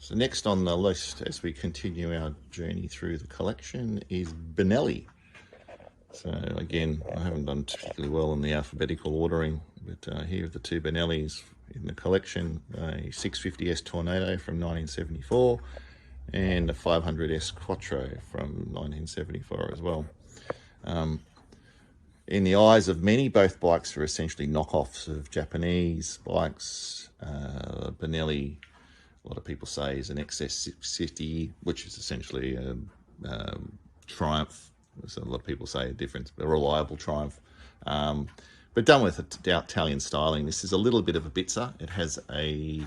So next on the list as we continue our journey through the collection is Benelli. So again, I haven't done particularly well in the alphabetical ordering, but here are the two Benellis in the collection, a 650S Tornado from 1974 and a 500S Quattro from 1974 as well. In the eyes of many, both bikes are essentially knockoffs of Japanese bikes. Benelli, a lot of people say, is an XS650, which is essentially a Triumph. So a lot of people say a reliable Triumph. But done with Italian styling. This is a little bit of a bitzer. It has a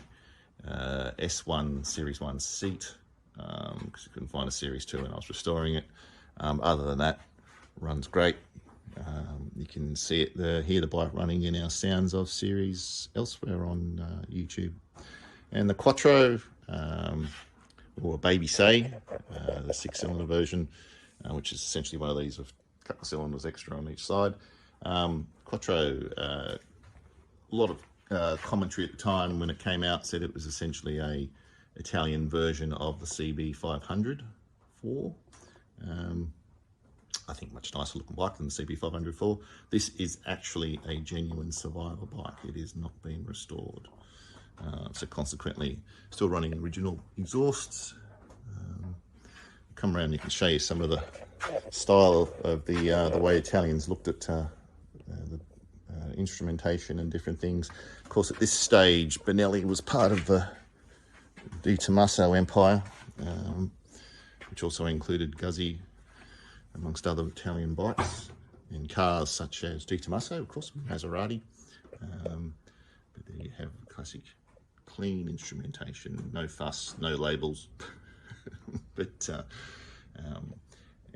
S1 Series 1 seat, because you couldn't find a Series 2 when I was restoring it. Other than that, runs great. You can see it, hear the bike running in our Sounds of series elsewhere on YouTube. And the Quattro, or Baby Say, the 6-cylinder version, which is essentially one of these with a couple of cylinders extra on each side. Quattro, a lot of commentary at the time when it came out said it was essentially a Italian version of the CB500 4. I think much nicer looking bike than the CB500 4. This is actually a genuine survivor bike. It is not being restored. So consequently, still running original exhausts. Come around, you can show you some of the style of the way Italians looked at the instrumentation and different things. Of course, at this stage, Benelli was part of the Di Tommaso Empire, which also included Guzzi, amongst other Italian bikes, and cars such as Di Tommaso, of course, Maserati. But there you have classic clean instrumentation, no fuss, no labels. But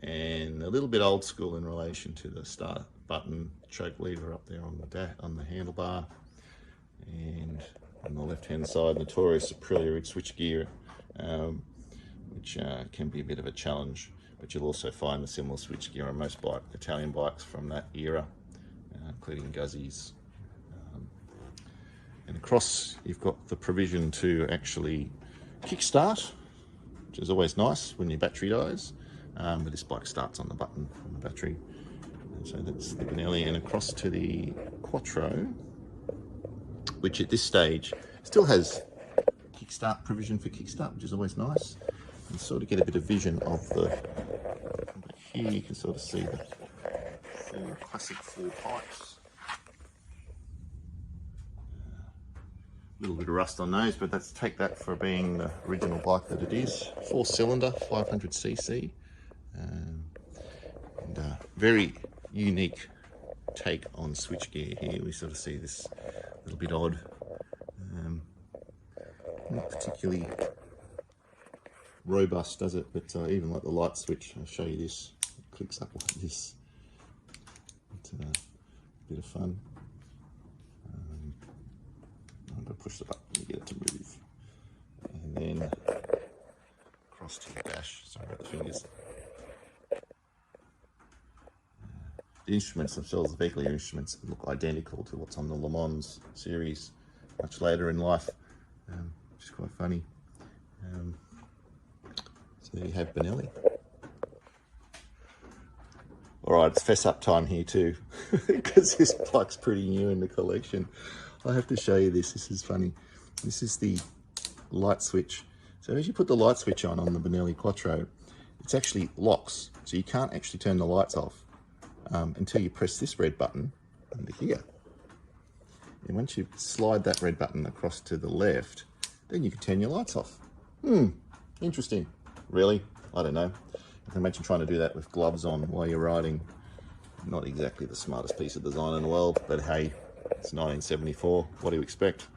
and a little bit old school in relation to the start button, choke lever up there on the handlebar, and on the left hand side, notorious Aprilia rig switchgear, which can be a bit of a challenge. But you'll also find a similar switchgear on most Italian bikes from that era, including Guzzi's. And across, you've got the provision to actually kickstart, which is always nice when your battery dies. But this bike starts on the button on the battery. And so that's the Benelli. And across to the Quattro, which at this stage still has kickstart provision for kickstart, which is always nice. And sort of get a bit of vision of the, here you can sort of see the classic 4 pipes. A little bit of rust on those, but let's take that for being the original bike that it is. 4-cylinder, 500cc, and very unique take on switchgear here. We sort of see this a little bit odd, not particularly robust, does it? But even like the light switch, I'll show you this. It clicks up like this. It's a bit of fun. I'm going to push the button to get it to move. And then across to the dash. Sorry about the fingers. The instruments themselves, the vehicle instruments, look identical to what's on the Le Mans series much later in life, which is quite funny. So there you have Benelli. Alright, it's fess up time here too, because this bike's pretty new in the collection. I have to show you this. This is funny. This is the light switch. So as you put the light switch on the Benelli Quattro, it's actually locks. So you can't actually turn the lights off until you press this red button under here. And once you slide that red button across to the left, then you can turn your lights off. Interesting. Really? I don't know. I can imagine trying to do that with gloves on while you're riding. Not exactly the smartest piece of design in the world, but hey, it's 1974. What do you expect?